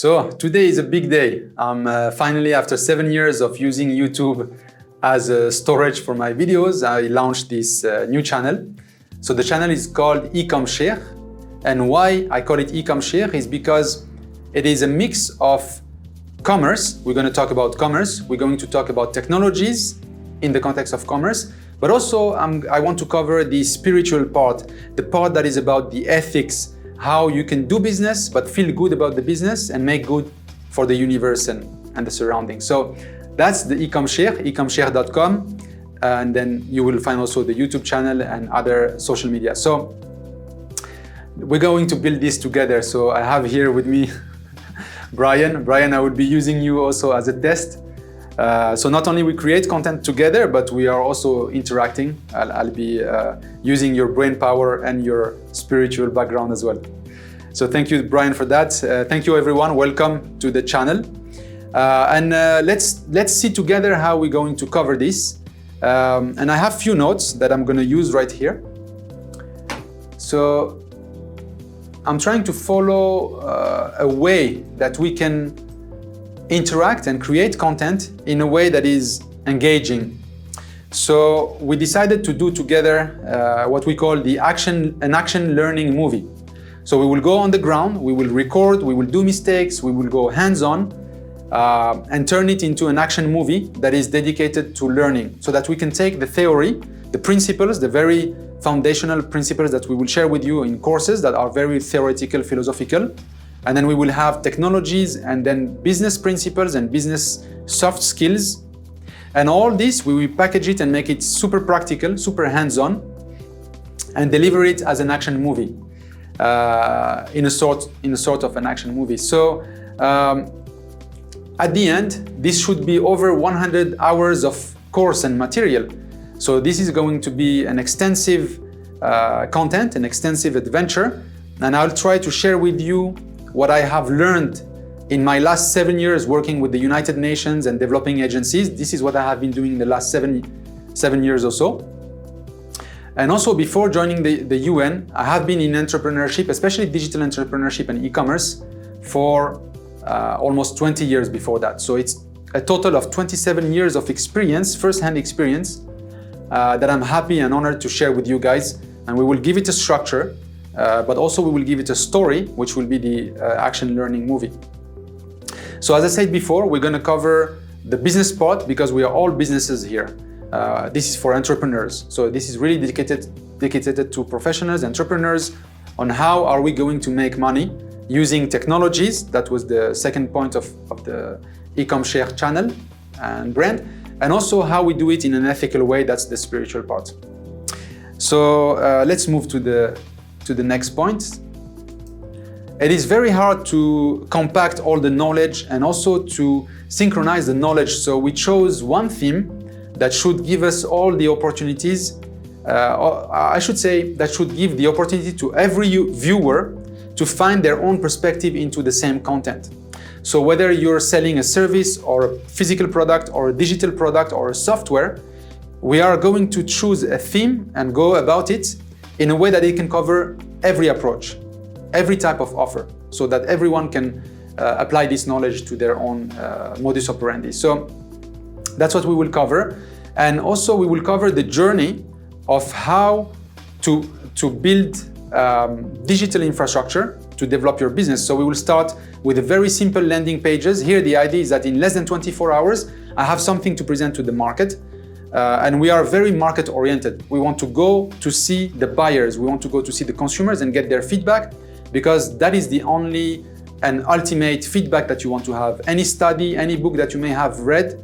So today is a big day. Finally, after 7 years of using YouTube as a storage for my videos, I launched this new channel. So the channel is called eComShare. And why I call it eComShare is because it is a mix of commerce. We're going to talk about commerce. We're going to talk about technologies in the context of commerce. But also I want to cover the spiritual part, the part that is about the ethics, how you can do business but feel good about the business and make good for the universe and the surroundings. So that's the eComShare, ecomshare.com, and then you will find also the YouTube channel and other social media. So we're going to build this together. So I have here with me Brian. Brian, I will be using you also as a test. So not only we create content together, but we are also interacting. I'll be using your brain power and your spiritual background as well. So thank you, Brian, for that. Thank you, everyone. Welcome to the channel. Let's see together how we're going to cover this. And I have few notes that I'm going to use right here. So I'm trying to follow a way that we can interact and create content in a way that is engaging. So we decided to do together what we call an action learning movie. So we will go on the ground, we will record, we will do mistakes, we will go hands-on and turn it into an action movie that is dedicated to learning, so that we can take the theory, the principles, the very foundational principles that we will share with you in courses that are very theoretical, philosophical, and then we will have technologies and then business principles and business soft skills. And all this, we will package it and make it super practical, super hands-on, and deliver it as an action movie, in a sort of an action movie. So at the end, this should be over 100 hours of course and material. So this is going to be an extensive content, an extensive adventure, and I'll try to share with you what I have learned in my last 7 years working with the United Nations and developing agencies. This is what I have been doing in the last seven years or so. And also before joining the UN, I have been in entrepreneurship, especially digital entrepreneurship and e-commerce, for almost 20 years before that. So it's a total of 27 years of experience, first-hand experience, that I'm happy and honored to share with you guys. And we will give it a structure, but also we will give it a story, which will be the action learning movie. So as I said before, we're going to cover the business part because we are all businesses here. This is for entrepreneurs. So this is really dedicated to professionals, entrepreneurs, on how are we going to make money using technologies. That was the second point of the eComShare channel and brand. And also how we do it in an ethical way. That's the spiritual part. So let's move to the next point. It is very hard to compact all the knowledge and also to synchronize the knowledge. So we chose one theme that should give us all the opportunities, I should say that should give the opportunity to every viewer to find their own perspective into the same content. So whether you're selling a service or a physical product or a digital product or a software, we are going to choose a theme and go about it in a way that it can cover every approach, every type of offer, so that everyone can apply this knowledge to their own modus operandi. So that's what we will cover. And also we will cover the journey of how to build digital infrastructure to develop your business. So we will start with a very simple landing pages. Here the idea is that in less than 24 hours, I have something to present to the market. And we are very market oriented. We want to go to see the buyers. We want to go to see the consumers and get their feedback, because that is the only and ultimate feedback that you want to have. Any study, any book that you may have read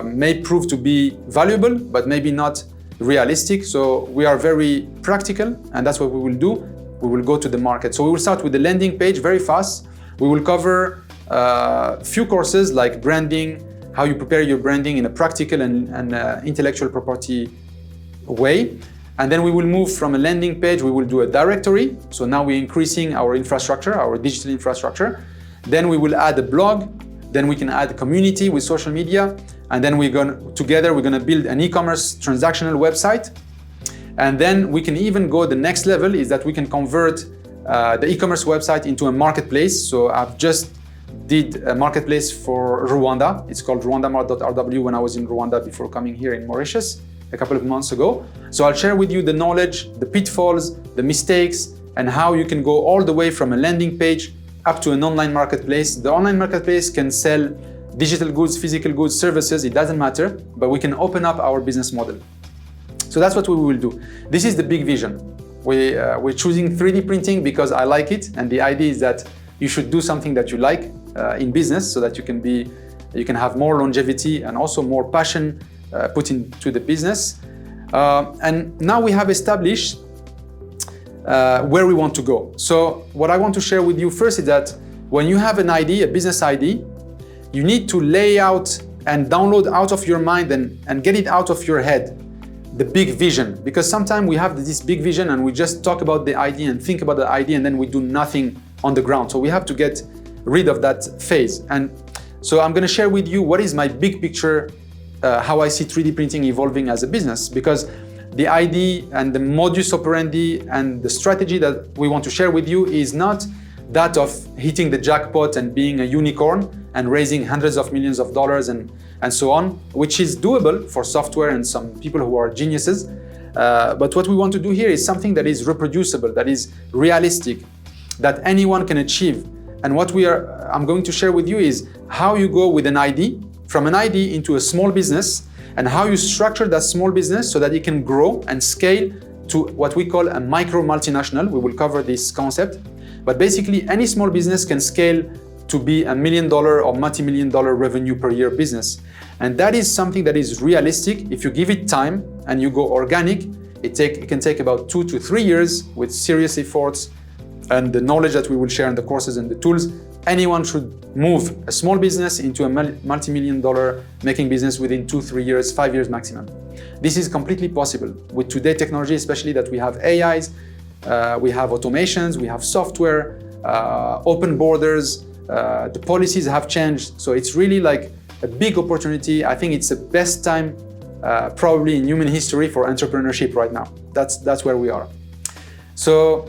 may prove to be valuable, but maybe not realistic. So we are very practical, and that's what we will do. We will go to the market. So we will start with the landing page very fast. We will cover a few courses like branding, how you prepare your branding in a practical and intellectual property way. And then we will move from a landing page, we will do a directory. So now we're increasing our infrastructure, our digital infrastructure. Then we will add a blog. Then we can add a community with social media. And then we're going to build an e-commerce transactional website. And then we can even go the next level, is that we can convert the e-commerce website into a marketplace. So I've just did a marketplace for Rwanda. It's called rwandamart.rw when I was in Rwanda before coming here in Mauritius a couple of months ago. So I'll share with you the knowledge, the pitfalls, the mistakes, and how you can go all the way from a landing page up to an online marketplace. The online marketplace can sell digital goods, physical goods, services, it doesn't matter, but we can open up our business model. So that's what we will do. This is the big vision. We're choosing 3D printing because I like it, and the idea is that you should do something that you like in business so that you can have more longevity and also more passion put into the business. And now we have established where we want to go. So what I want to share with you first is that when you have an idea, a business idea, you need to lay out and download out of your mind and get it out of your head the big vision. Because sometimes we have this big vision and we just talk about the idea and think about the idea and then we do nothing on the ground. So we have to get rid of that phase. And so I'm going to share with you what is my big picture, how I see 3D printing evolving as a business. Because the idea and the modus operandi and the strategy that we want to share with you is not that of hitting the jackpot and being a unicorn and raising hundreds of millions of dollars and so on, which is doable for software and some people who are geniuses. But what we want to do here is something that is reproducible, that is realistic, that anyone can achieve. And what I'm going to share with you is how you go with an idea, from an idea into a small business, and how you structure that small business so that it can grow and scale to what we call a micro multinational. We will cover this concept. But basically, any small business can scale to be $1 million or multi-million dollar revenue per year business. And that is something that is realistic. If you give it time and you go organic, it can take about 2 to 3 years with serious efforts and the knowledge that we will share in the courses and the tools. Anyone should move a small business into a multi-million dollar making business within 2-3 years, 5 years maximum. This is completely possible with today's technology, especially that we have AIs, we have automations, we have software, open borders, the policies have changed. So it's really like a big opportunity. I think it's the best time probably in human history for entrepreneurship right now. That's where we are. So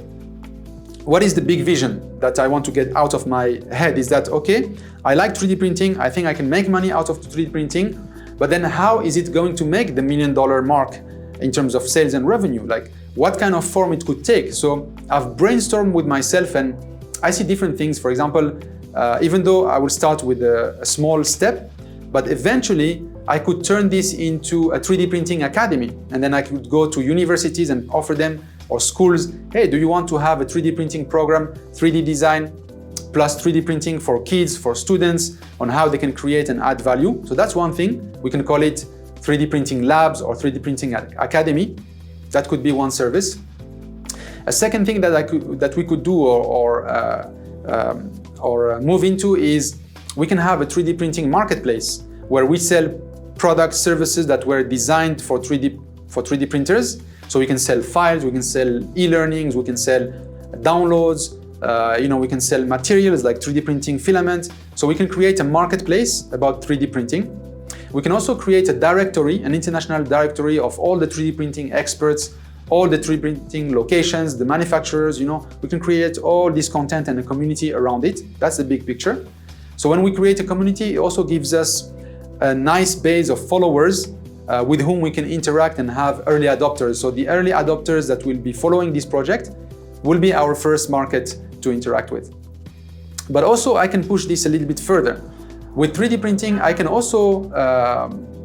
what is the big vision that I want to get out of my head is that, okay, I like 3D printing. I think I can make money out of 3D printing, but then how is it going to make the $1 million mark in terms of sales and revenue? Like what kind of form it could take? So I've brainstormed with myself and I see different things. For example, even though I will start with a small step, but eventually I could turn this into a 3D printing academy. And then I could go to universities and offer them, or schools, hey, do you want to have a 3D printing program, 3D design, plus 3D printing for kids, for students, on how they can create and add value? So that's one thing. We can call it 3D printing labs or 3D printing academy. That could be one service. A second thing that we could do or move into is we can have a 3D printing marketplace where we sell products, services that were designed for 3D printers. So we can sell files, we can sell e-learnings, we can sell downloads, we can sell materials like 3D printing filament. So we can create a marketplace about 3D printing. We can also create a directory, an international directory of all the 3D printing experts, all the 3D printing locations, the manufacturers, we can create all this content and a community around it. That's the big picture. So when we create a community, it also gives us a nice base of followers with whom we can interact and have early adopters. So the early adopters that will be following this project will be our first market to interact with. But also I can push this a little bit further. With 3D printing, I can also,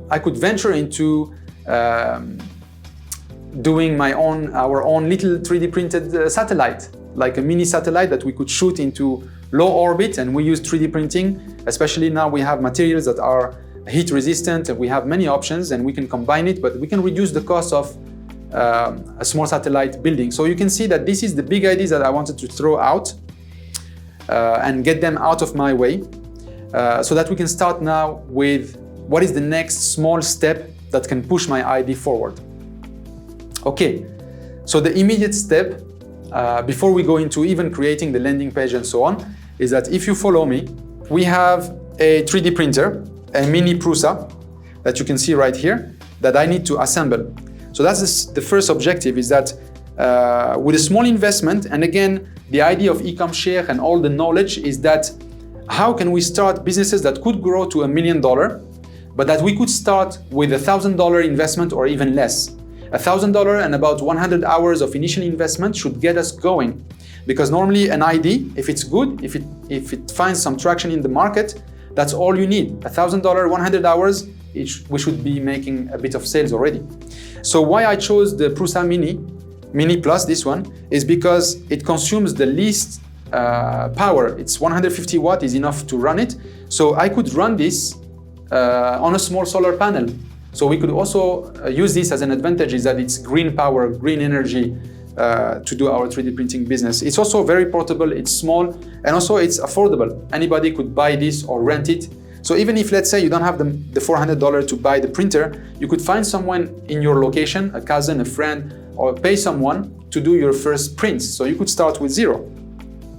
I could venture into doing our own little 3D printed satellite, like a mini satellite that we could shoot into low orbit, and we use 3D printing. Especially now we have materials that are heat resistant, and we have many options and we can combine it, but we can reduce the cost of a small satellite building. So you can see that this is the big ideas that I wanted to throw out and get them out of my way so that we can start now with what is the next small step that can push my idea forward. Okay, so the immediate step before we go into even creating the landing page and so on is that if you follow me, we have a 3D printer, a mini Prusa that you can see right here that I need to assemble. So that's the first objective, is that with a small investment, and again, the idea of EcomShare and all the knowledge is that how can we start businesses that could grow to $1 million, but that we could start with $1,000 investment or even less. $1,000 and about 100 hours of initial investment should get us going. Because normally an idea, if it's good, if it finds some traction in the market, that's all you need. $1,000, 100 hours, we should be making a bit of sales already. So why I chose the Prusa Mini Plus, this one, is because it consumes the least power. It's 150 watt is enough to run it. So I could run this on a small solar panel. So we could also use this as an advantage, is that it's green power, green energy to do our 3D printing business. It's also very portable, it's small, and also it's affordable. Anybody could buy this or rent it. So even if, let's say, you don't have the $400 to buy the printer, you could find someone in your location, a cousin, a friend, or pay someone to do your first prints. So you could start with zero.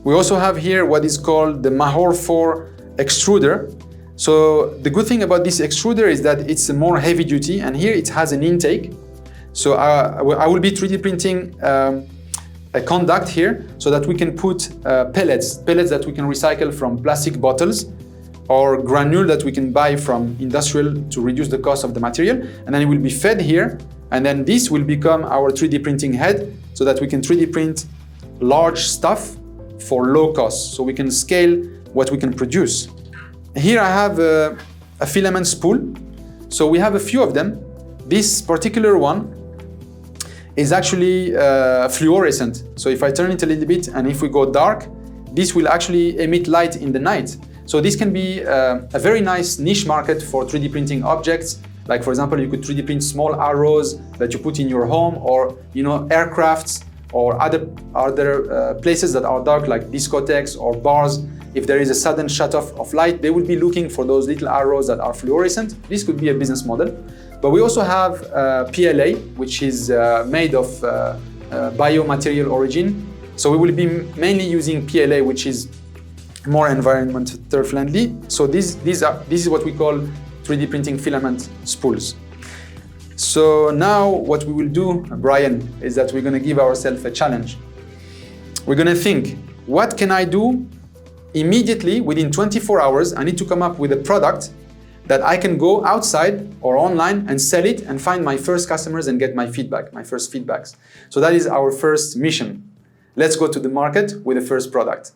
We also have here what is called the Mahor 4 extruder. So the good thing about this extruder is that it's more heavy duty, and here it has an intake. So I will be 3D printing a conduct here so that we can put pellets that we can recycle from plastic bottles, or granule that we can buy from industrial to reduce the cost of the material. And then it will be fed here. And then this will become our 3D printing head so that we can 3D print large stuff for low cost. So we can scale what we can produce. Here I have a filament spool. So we have a few of them. This particular one is actually fluorescent. So if I turn it a little bit and if we go dark, this will actually emit light in the night. So this can be a very nice niche market for 3D printing objects. Like, for example, you could 3D print small arrows that you put in your home, or aircrafts, or other places that are dark, like discotheques or bars. If there is a sudden shut-off of light, they will be looking for those little arrows that are fluorescent. This could be a business model. But we also have PLA, which is made of biomaterial origin. So we will be mainly using PLA, which is more environmental friendly. So this is what we call 3D printing filament spools. So now what we will do, Brian, is that we're going to give ourselves a challenge. We're going to think, what can I do immediately within 24 hours? I need to come up with a product that I can go outside or online and sell it and find my first customers and get my feedback, my first feedbacks. So that is our first mission. Let's go to the market with the first product.